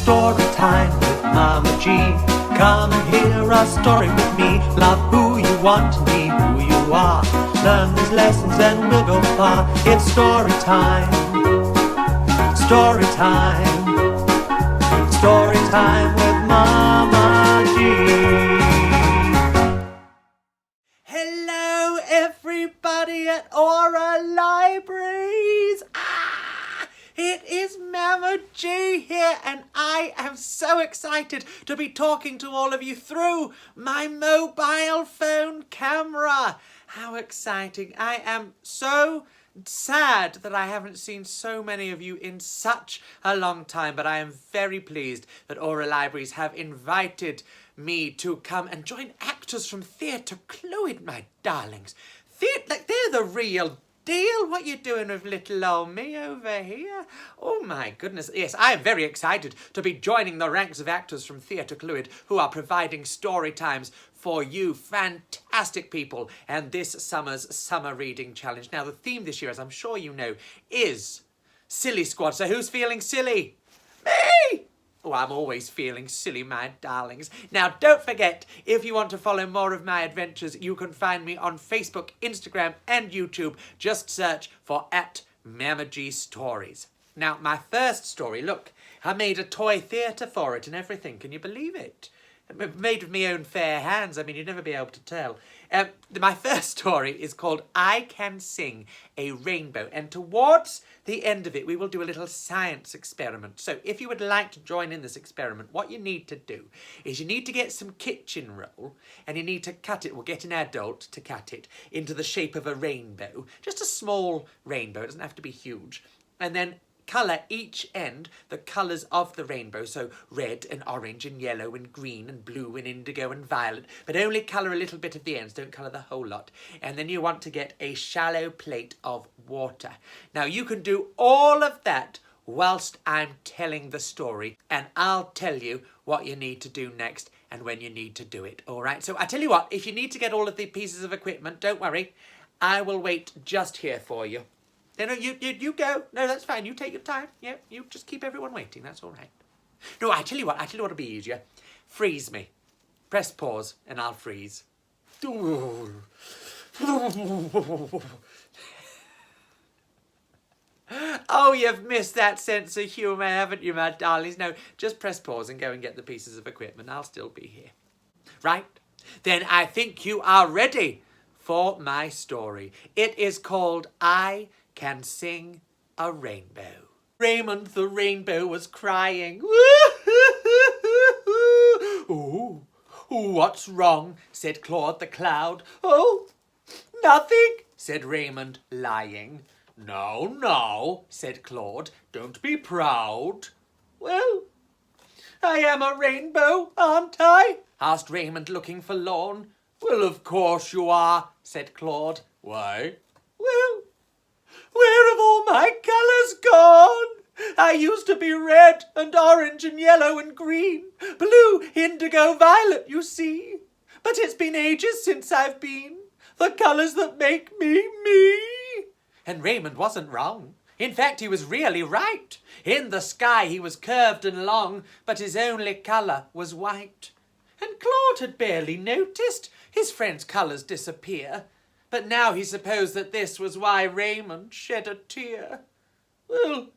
story time with Mama G. Come and hear a story with me. Love who you want to be, who you are. Learn these lessons and we'll go far. It's story time. Story time. Story time with Mama G. Hello everybody at Aura Libraries. It is Mama G here, and I am so excited to be talking to all of you through my mobile phone camera. How exciting. I am so sad that I haven't seen so many of you in such a long time, but I am very pleased that Aura Libraries have invited me to come and join actors from Theatre Clwyd, my darlings. They're the real deal. What you doing with little old me over here? Oh my goodness. Yes, I am very excited to be joining the ranks of actors from Theatre Clwyd who are providing story times for you fantastic people and this summer's summer reading challenge. Now the theme this year, as I'm sure you know, is Silly Squad. So who's feeling silly? Me! Oh, I'm always feeling silly, my darlings. Now, don't forget, if you want to follow more of my adventures, you can find me on Facebook, Instagram, and YouTube. Just search for @MamaGStories. Now, my first story, look, I made a toy theatre for it and everything. Can you believe it? Made with my own fair hands. I mean, you'd never be able to tell. My first story is called I Can Sing a Rainbow. And towards the end of it, we will do a little science experiment. So if you would like to join in this experiment, what you need to do is you need to get some kitchen roll and you need to cut it, or get an adult to cut it, into the shape of a rainbow. Just a small rainbow. It doesn't have to be huge. And then colour each end the colours of the rainbow, so red and orange and yellow and green and blue and indigo and violet, but only colour a little bit of the ends, don't colour the whole lot. And then you want to get a shallow plate of water. Now you can do all of that whilst I'm telling the story, and I'll tell you what you need to do next and when you need to do it, all right? So I tell you what, if you need to get all of the pieces of equipment, don't worry, I will wait just here for you. No, you go. No, that's fine. You take your time. Yeah, you just keep everyone waiting. That's all right. No, I tell you what'll be easier. Freeze me. Press pause and I'll freeze. Oh, you've missed that sense of humour, haven't you, my darlings? No, just press pause and go and get the pieces of equipment. I'll still be here. Right? Then I think you are ready for my story. It is called I Can Sing a Rainbow. Raymond the rainbow was crying. "Ooh, what's wrong?" said Claude the cloud. "Oh, nothing," said Raymond, lying. No, said Claude, "don't be proud." "Well, I am a rainbow, aren't I?" asked Raymond, looking forlorn. "Well, of course you are," said Claude. "Why?" "Well, where have all my colours gone? I used to be red and orange and yellow and green, blue, indigo, violet, you see. But it's been ages since I've been the colours that make me me." And Raymond wasn't wrong. In fact, he was really right. In the sky he was curved and long, but his only colour was white. And Claude had barely noticed his friend's colours disappear. But now he supposed that this was why Raymond shed a tear. "Well,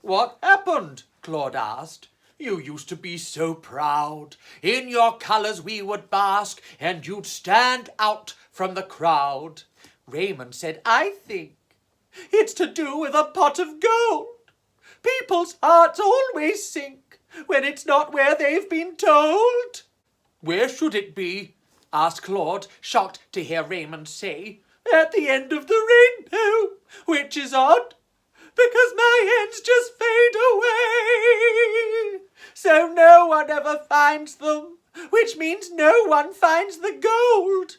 what happened?" Claude asked. "You used to be so proud. In your colours we would bask, and you'd stand out from the crowd." Raymond said, "I think it's to do with a pot of gold. People's hearts always sink when it's not where they've been told." "Where should it be?" asked Claude, shocked to hear Raymond say. "At the end of the rainbow, which is odd, because my ends just fade away. So no one ever finds them, which means no one finds the gold.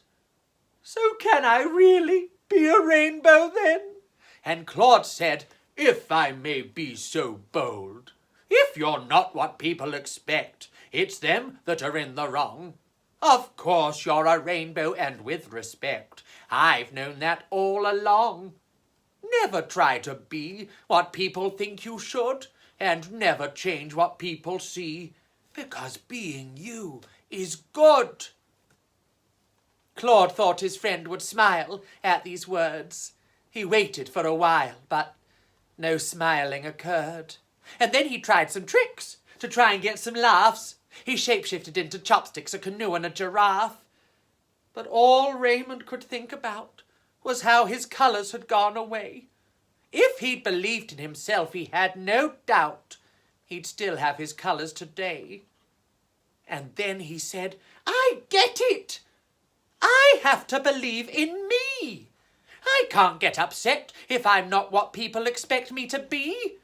So can I really be a rainbow then?" And Claude said, "If I may be so bold, if you're not what people expect, it's them that are in the wrong. Of course you're a rainbow, and with respect, I've known that all along. Never try to be what people think you should, and never change what people see, because being you is good." Claude thought his friend would smile at these words. He waited for a while, but no smiling occurred. And then he tried some tricks to try and get some laughs. He shapeshifted into chopsticks, a canoe, and a giraffe. But all Raymond could think about was how his colours had gone away. If he'd believed in himself, he had no doubt he'd still have his colours today. And then he said, "I get it! I have to believe in me. I can't get upset if I'm not what people expect me to be.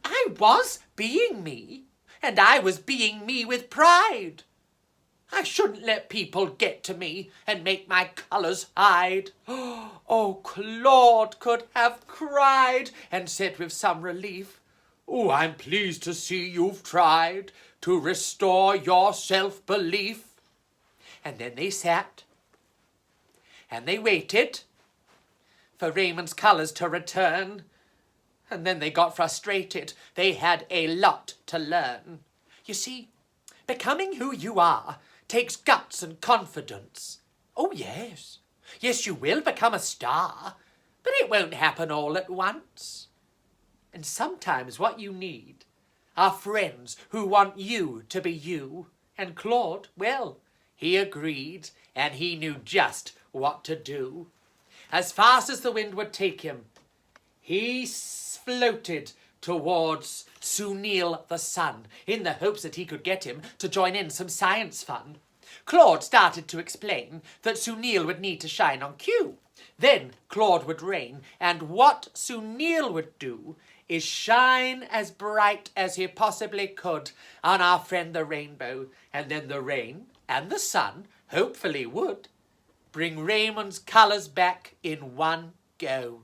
I was being me, and I was being me with pride. I shouldn't let people get to me and make my colours hide." Oh, Claude could have cried and said with some relief, "Oh, I'm pleased to see you've tried to restore your self-belief." And then they sat and they waited for Raymond's colours to return. And then they got frustrated. They had a lot to learn. You see, becoming who you are takes guts and confidence. Oh, yes. Yes, you will become a star, but it won't happen all at once. And sometimes what you need are friends who want you to be you. And Claude, well, he agreed, and he knew just what to do. As fast as the wind would take him, he floated towards Sunil the sun, in the hopes that he could get him to join in some science fun. Claude started to explain that Sunil would need to shine on cue. Then Claude would rain, and what Sunil would do is shine as bright as he possibly could on our friend the rainbow, and then the rain and the sun, hopefully, would bring Raymond's colours back in one go.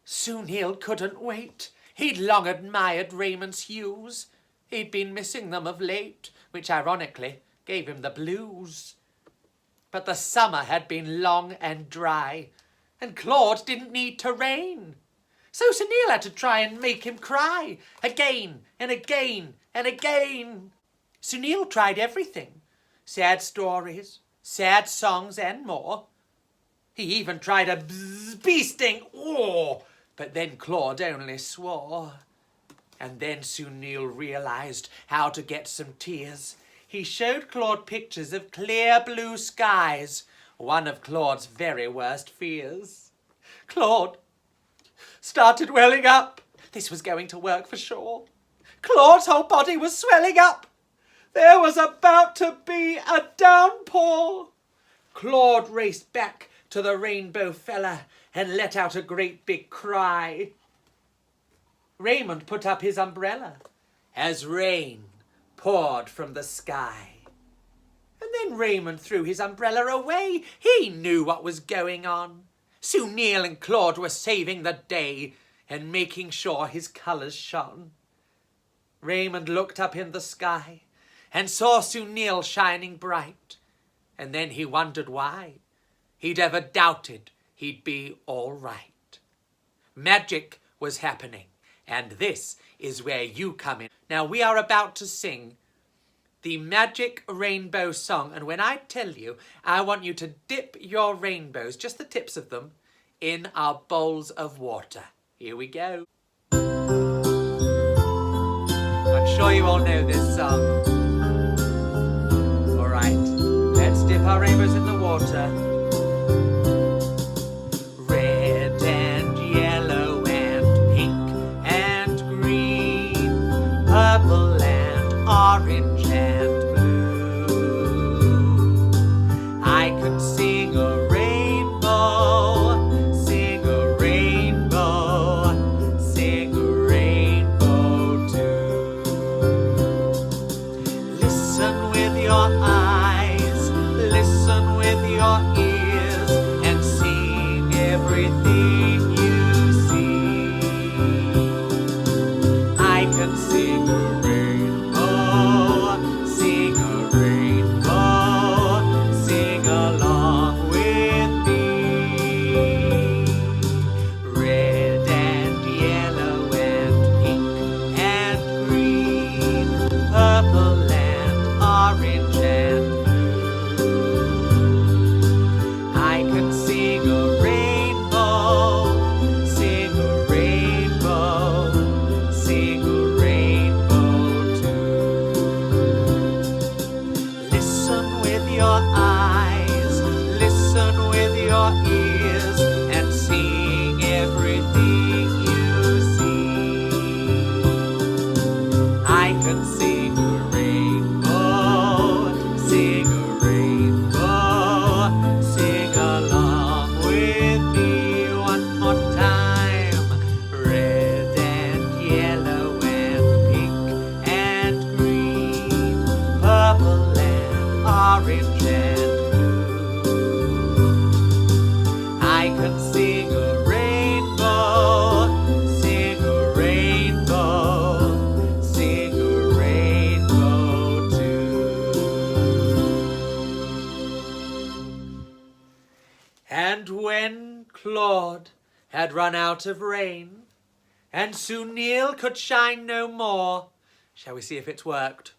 Sunil couldn't wait. He'd long admired Raymond's hues. He'd been missing them of late, which ironically gave him the blues. But the summer had been long and dry, and Claude didn't need to rain. So Sunil had to try and make him cry, again and again and again. Sunil tried everything, sad stories, sad songs and more. He even tried a bee-sting, but then Claude only swore. And then Sunil realised how to get some tears. He showed Claude pictures of clear blue skies, one of Claude's very worst fears. Claude started welling up. This was going to work for sure. Claude's whole body was swelling up. There was about to be a downpour. Claude raced back to the rainbow fella and let out a great big cry. Raymond put up his umbrella as rain poured from the sky. And then Raymond threw his umbrella away. He knew what was going on. Sunil and Claude were saving the day and making sure his colours shone. Raymond looked up in the sky and saw Sunil shining bright, and then he wondered why he'd ever doubted he'd be all right. Magic was happening, and this is where you come in. Now we are about to sing the Magic Rainbow Song, and when I tell you, I want you to dip your rainbows, just the tips of them, in our bowls of water. Here we go. I'm sure you all know this song. All right, let's dip our rainbows in the water. Red and yellow and pink and green, purple and orange and blue. I could sing a rainbow, sing a rainbow, sing a rainbow too. Listen with your eyes, listen with your ears, and sing everything you see. I can sing a rainbow, sing I can sing a rainbow, sing a rainbow, sing along with me one more time. Red and yellow and pink and green, purple and orange and blue. I can sing a rainbow, sing a rainbow, sing a rainbow too. And when Claude had run out of rain, and soon Neil could shine no more, shall we see if it's worked?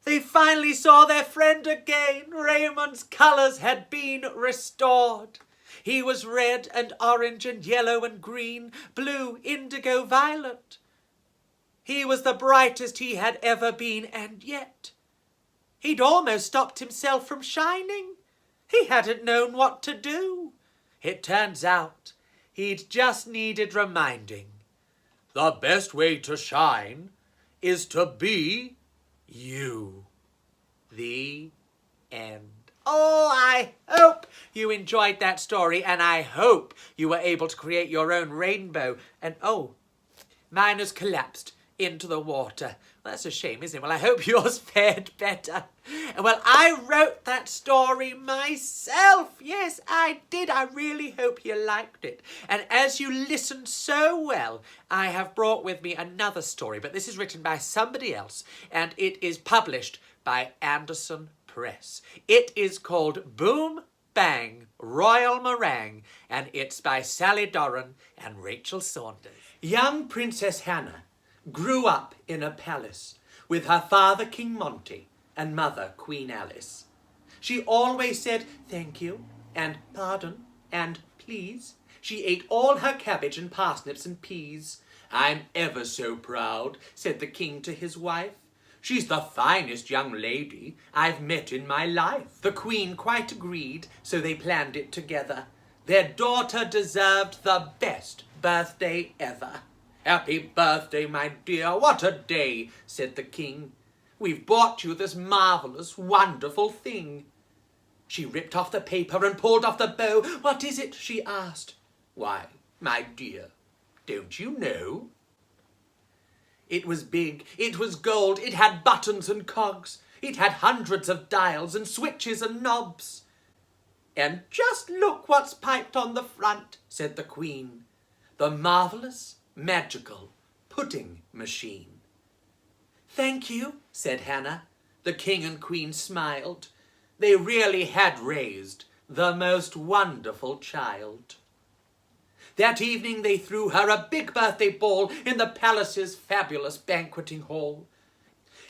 They finally saw their friend again. Raymond's colours had been restored. He was red and orange and yellow and green, blue, indigo, violet. He was the brightest he had ever been, and yet he'd almost stopped himself from shining. He hadn't known what to do. It turns out he'd just needed reminding. The best way to shine is to be you. The end. Oh, I hope you enjoyed that story, and I hope you were able to create your own rainbow. And oh, mine has collapsed into the water. That's a shame, isn't it? Well, I hope yours fared better. Well, I wrote that story myself. Yes, I did. I really hope you liked it. And as you listened so well, I have brought with me another story, but this is written by somebody else, and it is published by Anderson Press. It is called Boom Bang Royal Meringue, and it's by Sally Doran and Rachel Saunders. Young Princess Hannah grew up in a palace with her father King Monty and mother Queen Alice. She always said thank you and pardon and please. She ate all her cabbage and parsnips and peas. I'm ever so proud, said the king to his wife. She's the finest young lady I've met in my life. The queen quite agreed, so they planned it together. Their daughter deserved the best birthday ever. Happy birthday, my dear, what a day, said the king. We've bought you this marvellous, wonderful thing. She ripped off the paper and pulled off the bow. What is it? She asked. Why, my dear, don't you know? It was big, it was gold, it had buttons and cogs. It had hundreds of dials and switches and knobs. And just look what's piped on the front, said the queen. The marvellous, magical pudding machine. Thank you, said Hannah. The king and queen smiled. They really had raised the most wonderful child. That evening they threw her a big birthday ball in the palace's fabulous banqueting hall.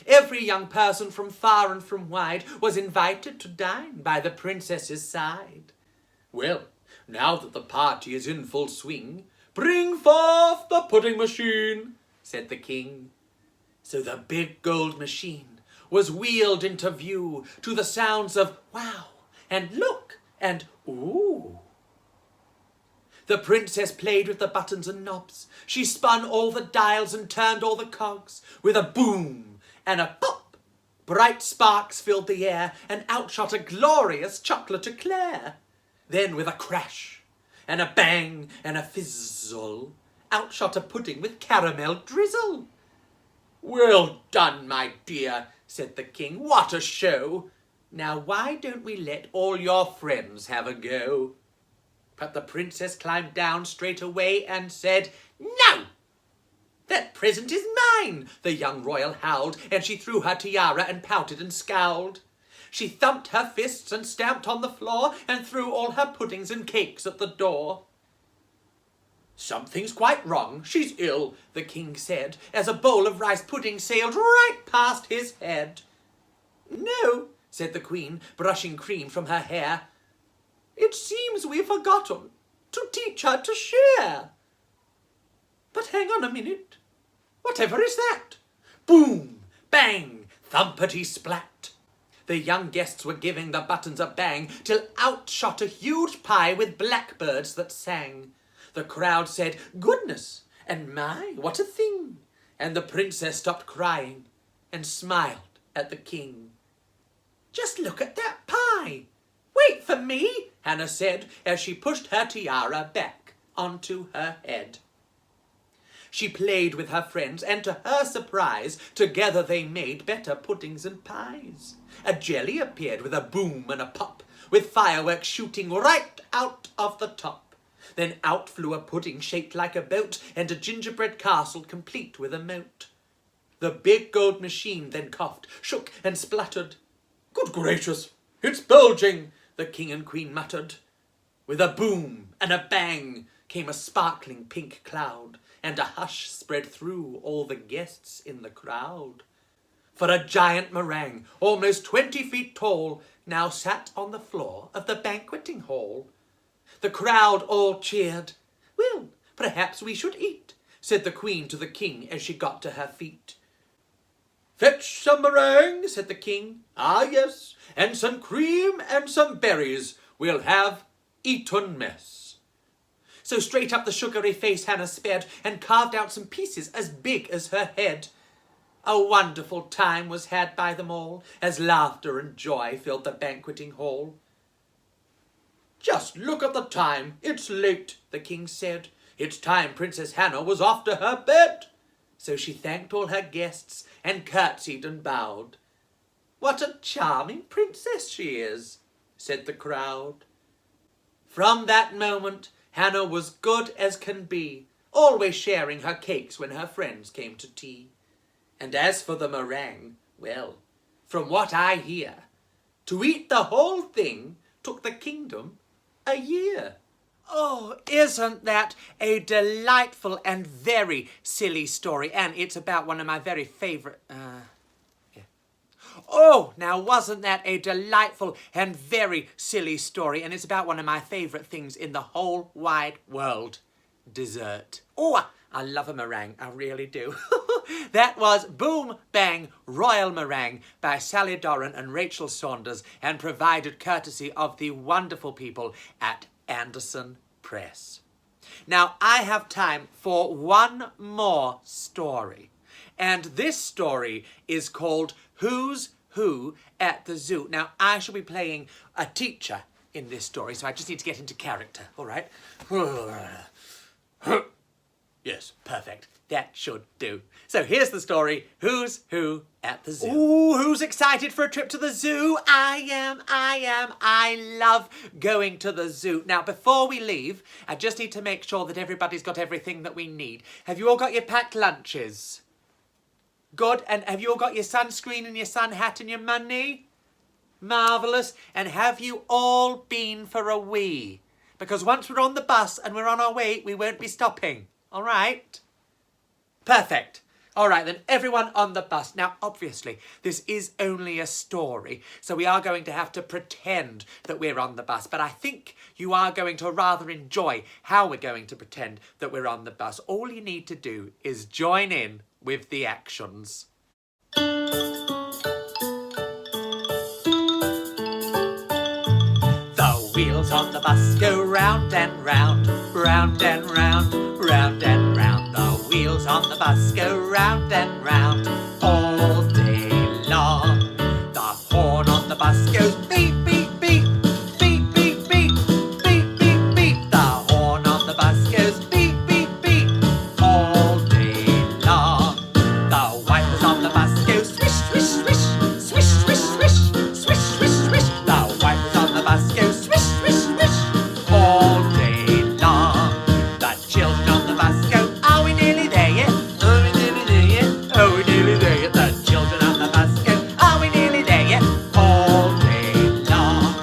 Every young person from far and from wide was invited to dine by the princess's side. Well, now that the party is in full swing, bring forth the pudding machine, said the king. So the big gold machine was wheeled into view to the sounds of wow and look and ooh. The princess played with the buttons and knobs. She spun all the dials and turned all the cogs. With a boom and a pop, bright sparks filled the air, and out shot a glorious chocolate eclair. Then with a crash and a bang and a fizzle, out shot a pudding with caramel drizzle. Well done, my dear, said the king. What a show! Now why don't we let all your friends have a go? But the princess climbed down straight away and said, No! That present is mine, the young royal howled, and she threw her tiara and pouted and scowled. She thumped her fists and stamped on the floor and threw all her puddings and cakes at the door. Something's quite wrong, she's ill, the king said, as a bowl of rice pudding sailed right past his head. No, said the queen, brushing cream from her hair. It seems we've forgotten to teach her to share. But hang on a minute. Whatever is that? Boom, bang, thumpety splat. The young guests were giving the buttons a bang, till out shot a huge pie with blackbirds that sang. The crowd said, Goodness, and my, what a thing! And the princess stopped crying and smiled at the king. "Just look at that pie. Wait for me," Hannah said as she pushed her tiara back onto her head. She played with her friends, and to her surprise, together they made better puddings and pies. A jelly appeared with a boom and a pop, with fireworks shooting right out of the top. Then out flew a pudding shaped like a boat, and a gingerbread castle complete with a moat. The big gold machine then coughed, shook and spluttered. "Good gracious, it's bulging," the king and queen muttered. With a boom and a bang came a sparkling pink cloud, and a hush spread through all the guests in the crowd. For a giant meringue, almost 20 feet tall, now sat on the floor of the banqueting hall. The crowd all cheered. "Well, perhaps we should eat," said the queen to the king as she got to her feet. "Fetch some meringue," said the king. "Ah, yes, and some cream and some berries. We'll have Eton mess." So straight up the sugary face Hannah sped, and carved out some pieces as big as her head. A wonderful time was had by them all, as laughter and joy filled the banqueting hall. "Just look at the time, it's late," the king said. "It's time Princess Hannah was off to her bed." So she thanked all her guests, and curtsied and bowed. "What a charming princess she is," said the crowd. From that moment, Hannah was good as can be, always sharing her cakes when her friends came to tea. And as for the meringue, well, from what I hear, to eat the whole thing took the kingdom a year. Oh, isn't that a delightful and very silly story? And it's about one of my very favourite... Oh, now wasn't that a delightful and very silly story? And it's about one of my favourite things in the whole wide world. Dessert. Oh, I love a meringue. I really do. That was Boom Bang Royal Meringue by Sally Doran and Rachel Saunders, and provided courtesy of the wonderful people at Anderson Press. Now, I have time for one more story. And this story is called Who's Who at the Zoo. Now, I shall be playing a teacher in this story, so I just need to get into character, all right? Yes, perfect. That should do. So here's the story, Who's Who at the Zoo. Ooh, who's excited for a trip to the zoo? I am. I love going to the zoo. Now, before we leave, I just need to make sure that everybody's got everything that we need. Have you all got your packed lunches? Good. And have you all got your sunscreen and your sun hat and your money? Marvellous. And have you all been for a wee? Because once we're on the bus and we're on our way, we won't be stopping. All right? Perfect. All right, then, everyone on the bus. Now, obviously, this is only a story, so we are going to have to pretend that we're on the bus. But I think you are going to rather enjoy how we're going to pretend that we're on the bus. All you need to do is join in with the actions. The wheels on the bus go round and round, round and round, round and round. The wheels on the bus go round and round all day long. The horn on the bus goes beep, beep, beep, beep, beep, beep, beep, beep, beep. The horn on the bus goes beep, beep, beep all day long. The wipers on the bus go swish, swish, swish, swish, swish, swish, swish, swish, swish. The wipers on the bus go swish, swish, swish all day long. The children on the bus go, are we nearly there yet? Are we nearly there yet? Are we nearly there yet? The children on the bus go, are we nearly there yet? All day long.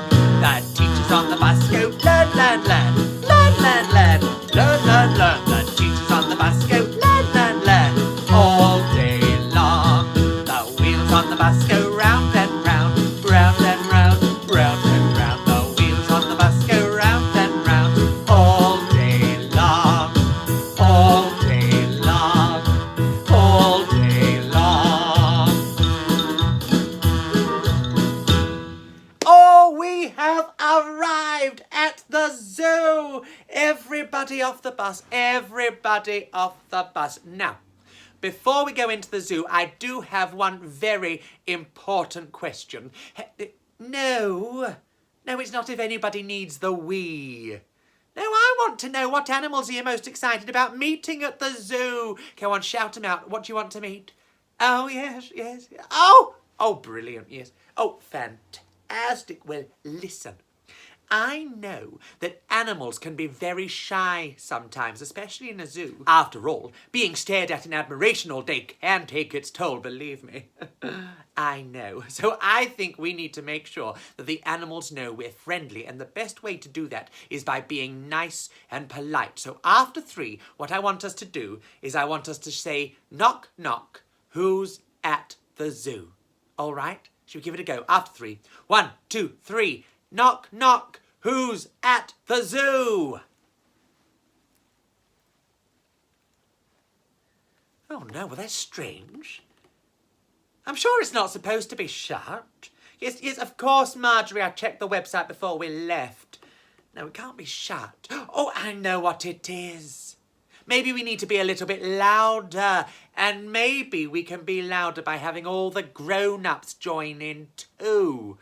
The teachers on the bus go, learn, learn, learn, learn, learn, learn, learn, learn, learn. The teachers on the bus go, learn, learn, learn, all day long. The wheels on the bus go round and round, round and round, round and round. The wheels on the bus go round and round all day long, all day long, all day long. Oh, we have arrived at the zoo. Everybody off the bus, everybody off the bus. Now, before we go into the zoo, I do have one very important question. No, it's not if anybody needs the wee. No, I want to know what animals you're most excited about meeting at the zoo. Go on, shout them out. What do you want to meet? Oh, yes. Oh, brilliant, yes. Oh, fantastic. Well, listen. I know that animals can be very shy sometimes, especially in a zoo. After all, being stared at in admiration all day can take its toll, believe me. I know. So I think we need to make sure that the animals know we're friendly, and the best way to do that is by being nice and polite. So after 3, what I want us to do is I want us to say, knock, knock, who's at the zoo? All right? Should we give it a go? After 3. 1, 2, 3. Knock, knock, who's at the zoo? Oh no, well that's strange. I'm sure it's not supposed to be shut. Yes, of course, Marjorie, I checked the website before we left. No, it can't be shut. Oh, I know what it is. Maybe we need to be a little bit louder, and maybe we can be louder by having all the grown-ups join in too.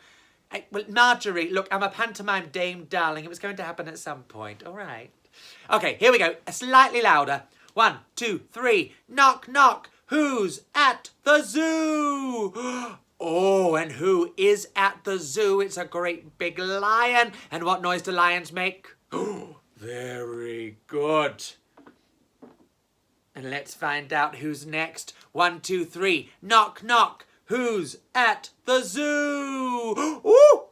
Well, Marjorie, look, I'm a pantomime dame, darling. It was going to happen at some point. All right. Okay, here we go. Slightly louder. 1, 2, 3. Knock, knock. Who's at the zoo? Oh, and who is at the zoo? It's a great big lion. And what noise do lions make? Oh, very good. And let's find out who's next. 1, 2, 3. Knock, knock. Who's at the zoo? Ooh!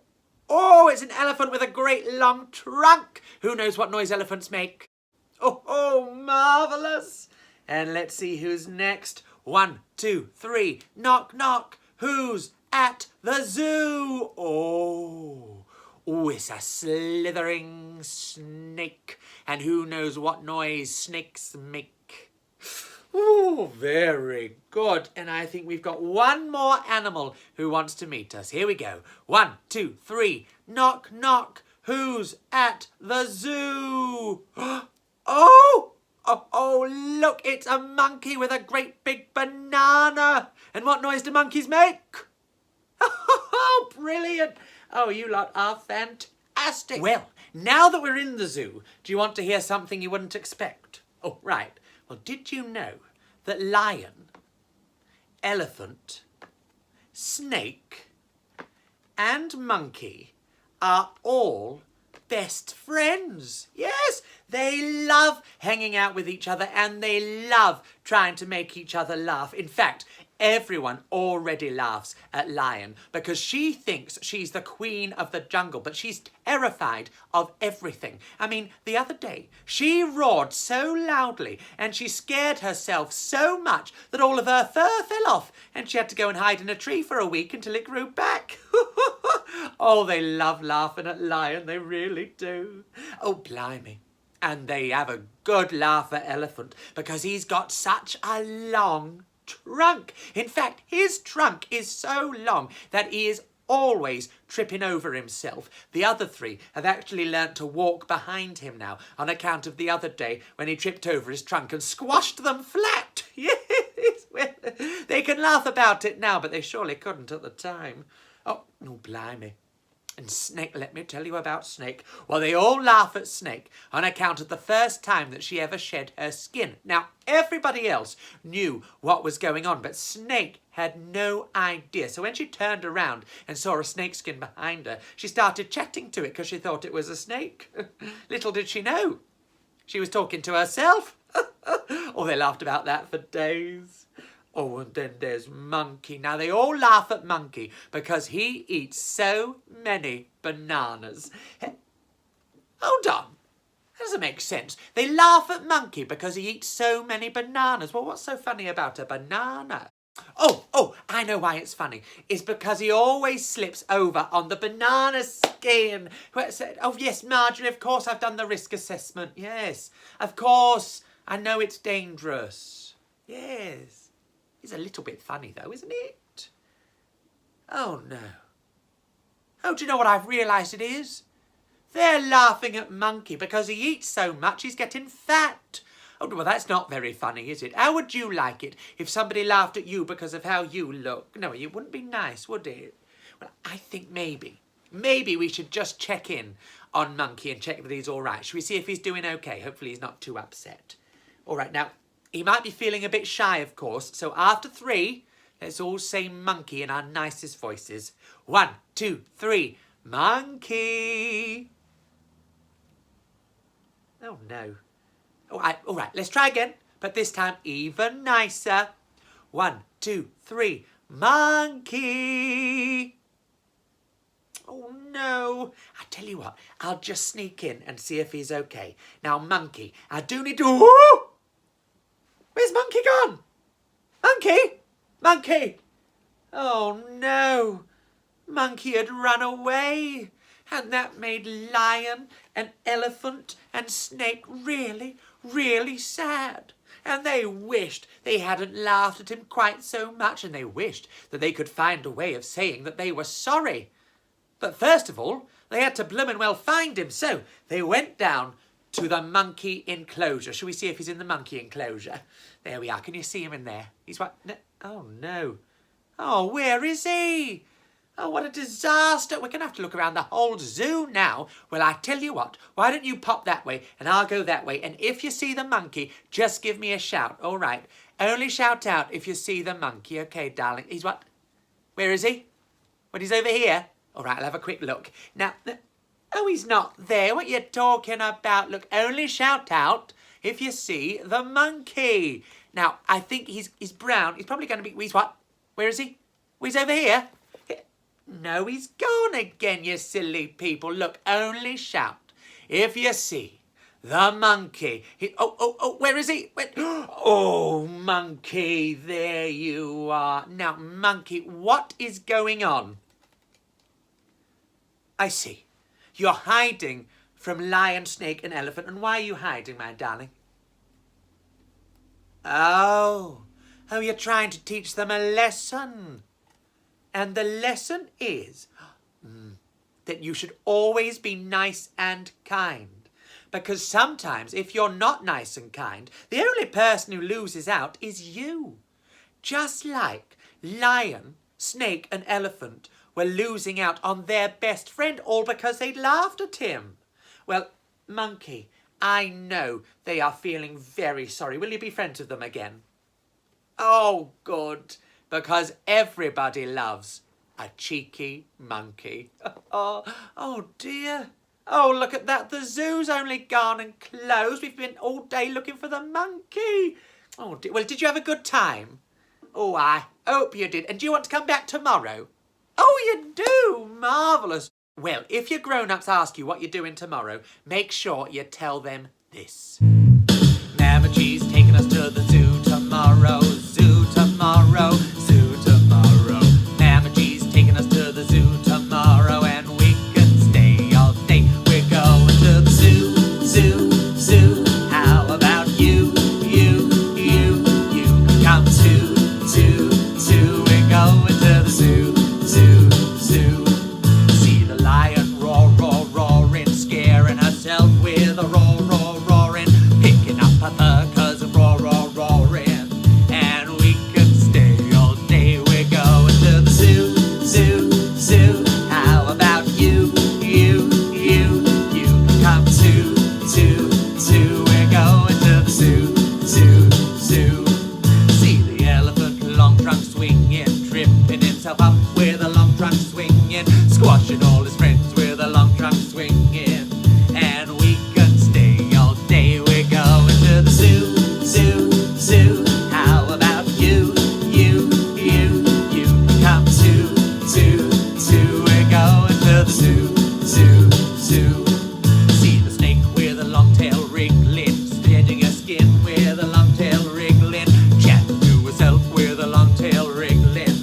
Oh, it's an elephant with a great long trunk. Who knows what noise elephants make? Oh, marvellous. And let's see who's next. 1, 2, 3. Knock, knock. Who's at the zoo? Oh, it's a slithering snake. And who knows what noise snakes make? Oh, very good. And I think we've got one more animal who wants to meet us. Here we go. 1, 2, 3. Knock, knock. Who's at the zoo? Oh, look, it's a monkey with a great big banana. And what noise do monkeys make? Oh, brilliant. Oh, you lot are fantastic. Well, now that we're in the zoo, do you want to hear something you wouldn't expect? Oh, right. Well, did you know that lion, elephant, snake, and monkey are all best friends? Yes, they love hanging out with each other and they love trying to make each other laugh. In fact, everyone already laughs at Lion because she thinks she's the queen of the jungle, but she's terrified of everything. I mean, the other day, she roared so loudly and she scared herself so much that all of her fur fell off and she had to go and hide in a tree for a week until it grew back. Oh, they love laughing at Lion, they really do. Oh, blimey. And they have a good laugh at Elephant because he's got such a long trunk. In fact, his trunk is so long that he is always tripping over himself. The other 3 have actually learnt to walk behind him now on account of the other day when he tripped over his trunk and squashed them flat. Yes, well, they can laugh about it now, but they surely couldn't at the time. Oh, blimey. And Snake, let me tell you about Snake. Well, they all laugh at Snake on account of the first time that she ever shed her skin. Now, everybody else knew what was going on, but Snake had no idea. So when she turned around and saw a snake skin behind her, she started chatting to it because she thought it was a snake. Little did she know, she was talking to herself. Oh, they laughed about that for days. Oh, and then there's Monkey. Now, they all laugh at Monkey because he eats so many bananas. Hold on. That doesn't make sense. They laugh at Monkey because he eats so many bananas. Well, what's so funny about a banana? Oh, I know why it's funny. It's because he always slips over on the banana skin. Oh, yes, Marjorie, of course I've done the risk assessment. Yes, of course. I know it's dangerous. Yes. It's a little bit funny though, isn't it? Oh no. Oh, do you know what I've realised it is? They're laughing at Monkey because he eats so much he's getting fat. Oh, well, that's not very funny, is it? How would you like it if somebody laughed at you because of how you look? No, it wouldn't be nice, would it? Well, I think maybe we should just check in on Monkey and check that he's all right. Should we see if he's doing okay? Hopefully he's not too upset. All right, now, he might be feeling a bit shy, of course, so after 3, let's all say Monkey in our nicest voices. 1, 2, 3, Monkey! Oh, no. All right, let's try again, but this time even nicer. 1, 2, 3, Monkey! Oh, no. I tell you what, I'll just sneak in and see if he's okay. Now, Monkey, I do need to... Ooh! Where's Monkey gone? Monkey! Monkey! Oh, no. Monkey had run away. And that made Lion and Elephant and Snake really, really sad. And they wished they hadn't laughed at him quite so much, and they wished that they could find a way of saying that they were sorry. But first of all, they had to bloomin' well find him, so they went down to the monkey enclosure. Shall we see if he's in the monkey enclosure? There we are. Can you see him in there? He's what? No. Oh, no. Oh, where is he? Oh, what a disaster. We're going to have to look around the whole zoo now. Well, I tell you what, why don't you pop that way and I'll go that way. And if you see the monkey, just give me a shout. All right. Only shout out if you see the monkey. Okay, darling. He's what? Where is he? Well, he's over here. All right, I'll have a quick look. Now, oh, he's not there. What are you talking about? Look, only shout out if you see the monkey. Now, I think he's brown. He's probably going to be... He's what? Where is he? Well, he's over here. No, he's gone again, you silly people. Look, only shout if you see the monkey. Oh, where is he? Where? Oh, monkey, there you are. Now, monkey, what is going on? I see. You're hiding from lion, snake, and elephant. And why are you hiding, my darling? Oh, you're trying to teach them a lesson. And the lesson is that you should always be nice and kind. Because sometimes if you're not nice and kind, the only person who loses out is you. Just like lion, snake and elephant were losing out on their best friend all because they'd laughed at him. Well, monkey, I know they are feeling very sorry. Will you be friends with them again? Oh, good. Because everybody loves a cheeky monkey. Oh dear. Oh, look at that. The zoo's only gone and closed. We've been all day looking for the monkey. Oh dear. Well, did you have a good time? Oh, I hope you did. And do you want to come back tomorrow? Oh, you do? Marvellous. Well, if your grown-ups ask you what you're doing tomorrow, make sure you tell them this. Mama G's taking us to the zoo tomorrow. Zoo tomorrow. Zoo tomorrow. Mama G's taking us to the zoo tomorrow, and we can stay all day. We're going to the zoo, zoo, zoo. How about you, you, you, you? Come to, we're going to the zoo, zoo, zoo. See the lion roar, roar, roaring, scaring herself with a roar, roar, roaring, picking up her fur 'cause of roar, roar, roaring. And we can stay all day. We're going to the zoo, zoo, zoo. How about you, you, you, you? Come to, we're going to the zoo, zoo, zoo. See the elephant, long trunk swinging, tripping himself up with a long trunk swinging, squashing all his friends with a long trunk swinging. And we can stay all day. We're going to the zoo, zoo, zoo. How about you, you, you, you? Come to, we're going to the zoo, zoo, zoo. See the snake with a long tail wriggling, spreading her skin with a long tail wriggling, chatting to herself with a long tail wriggling.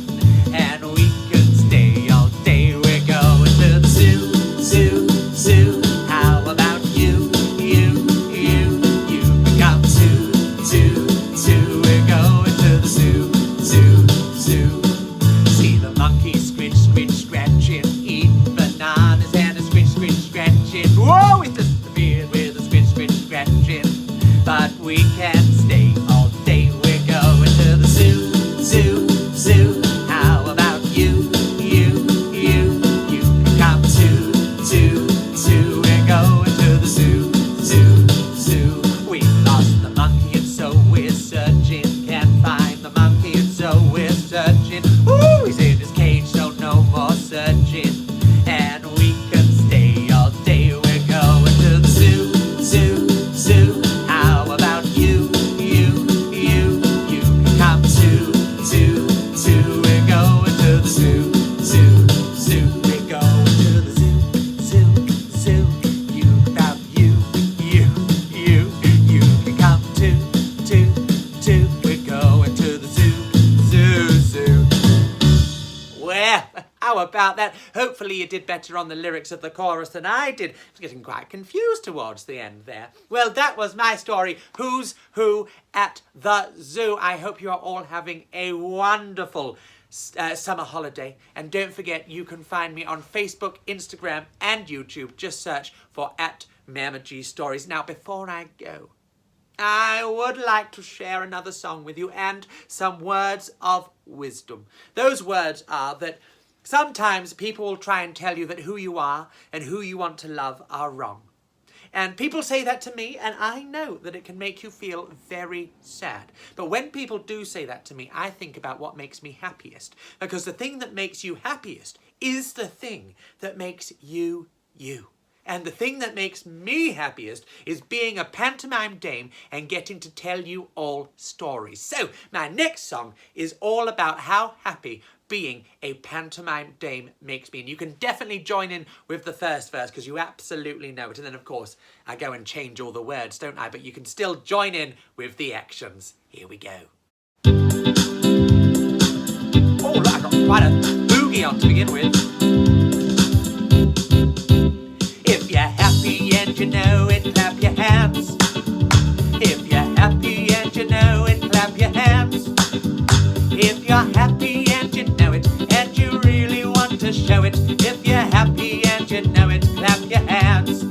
How about that? Hopefully you did better on the lyrics of the chorus than I did. I was getting quite confused towards the end there. Well, that was my story, Who's Who at the Zoo. I hope you are all having a wonderful summer holiday. And don't forget, you can find me on Facebook, Instagram and YouTube. Just search for @MamaGStories. Now, before I go, I would like to share another song with you and some words of wisdom. Those words are that sometimes people will try and tell you that who you are and who you want to love are wrong. And people say that to me, and I know that it can make you feel very sad. But when people do say that to me, I think about what makes me happiest. Because the thing that makes you happiest is the thing that makes you, you. And the thing that makes me happiest is being a pantomime dame and getting to tell you all stories. So my next song is all about how happy being a pantomime dame makes me. And you can definitely join in with the first verse because you absolutely know it. And then, of course, I go and change all the words, don't I? But you can still join in with the actions. Here we go. Oh, look, I got quite a boogie on to begin with. If you're happy and you know it, clap your hands. If you're happy and you know it, clap your hands. If you're happy and you know it, and you really want to show it. If you're happy and you know it, clap your hands.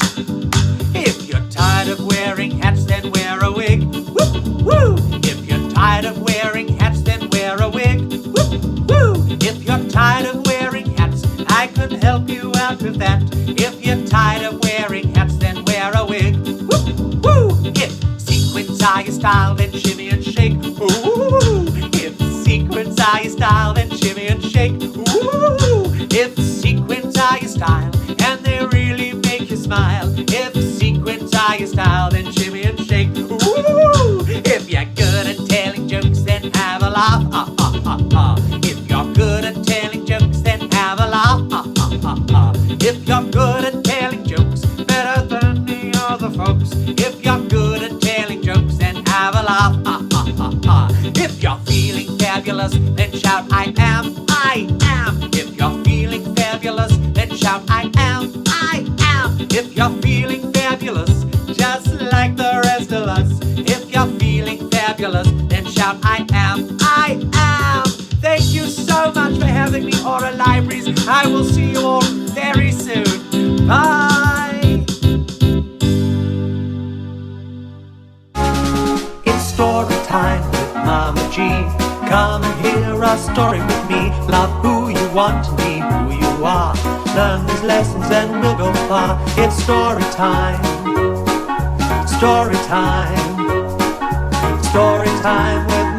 If you're tired of wearing hats, then wear a wig. Woo, woo. If you're tired of wearing hats, then wear a wig. Woo, woo. If you're tired of wearing hats, I could help you out with that. If you're tired of wearing hats, then wear a wig. Woo, woo. If sequins are your style, then shimmy and shake. Ooh. If sequins are your style, then shimmy and shake. Ooh. If sequins are your style, and they really make you smile. If sequins are your style, then shimmy and shake. Ooh. If you're good at telling jokes, then have a laugh. If you're good at telling jokes, then have a laugh. If you're good at telling jokes, better than the other folks. If you're good at telling jokes, then have a laugh. If you're feeling fabulous, then shout, I am, I am. If you're feeling fabulous, then shout, I am, I am. If you're feeling fabulous, just like the rest of us. If you're feeling fabulous, then shout, I am, I am. Thank you so much for having me, Aura Libraries. I will see you all very soon. Bye. It's story time with Mama G. Come and hear a story with me. Love who you want to be, who you are. Learn these lessons and we'll go far. It's story time. Story time. Story time with